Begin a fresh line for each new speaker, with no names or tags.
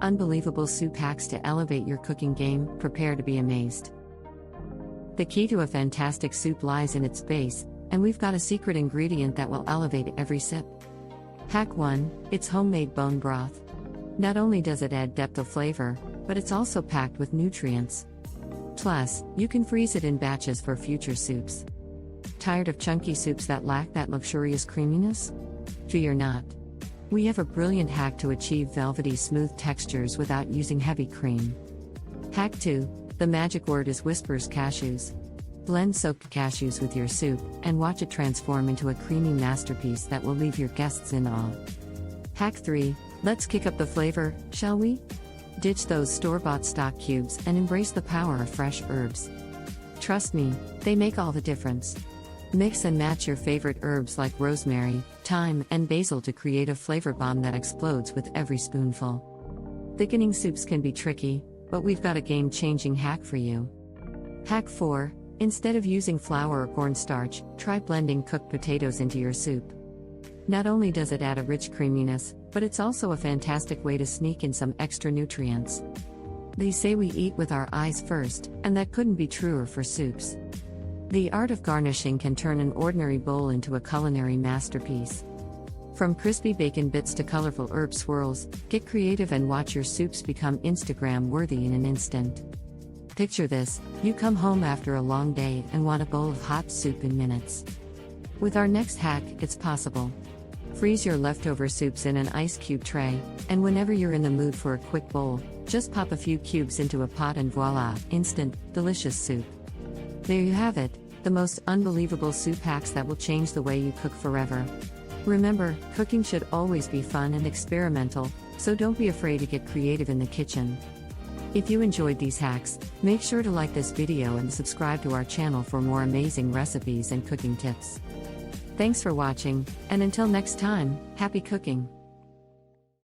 Unbelievable soup hacks to elevate your cooking game, prepare to be amazed. The key to a fantastic soup lies in its base, and we've got a secret ingredient that will elevate every sip. Hack 1, it's homemade bone broth. Not only does it add depth of flavor, but it's also packed with nutrients. Plus, you can freeze it in batches for future soups. Tired of chunky soups that lack that luxurious creaminess? Fear not. We have a brilliant hack to achieve velvety smooth textures without using heavy cream. Hack 2, the magic word is whispers cashews. Blend soaked cashews with your soup, and watch it transform into a creamy masterpiece that will leave your guests in awe. Hack 3, let's kick up the flavor, shall we? Ditch those store-bought stock cubes and embrace the power of fresh herbs. Trust me, they make all the difference. Mix and match your favorite herbs like rosemary, thyme, and basil to create a flavor bomb that explodes with every spoonful. Thickening soups can be tricky, but we've got a game-changing hack for you. Hack 4, instead of using flour or cornstarch, try blending cooked potatoes into your soup. Not only does it add a rich creaminess, but it's also a fantastic way to sneak in some extra nutrients. They say we eat with our eyes first, and that couldn't be truer for soups. The art of garnishing can turn an ordinary bowl into a culinary masterpiece. From crispy bacon bits to colorful herb swirls, get creative and watch your soups become Instagram-worthy in an instant. Picture this, you come home after a long day and want a bowl of hot soup in minutes. With our next hack, it's possible. Freeze your leftover soups in an ice cube tray, and whenever you're in the mood for a quick bowl, just pop a few cubes into a pot and voila, instant, delicious soup. There you have it, the most unbelievable soup hacks that will change the way you cook forever. Remember, cooking should always be fun and experimental, so don't be afraid to get creative in the kitchen. If you enjoyed these hacks, make sure to like this video and subscribe to our channel for more amazing recipes and cooking tips. Thanks for watching, and until next time, happy cooking!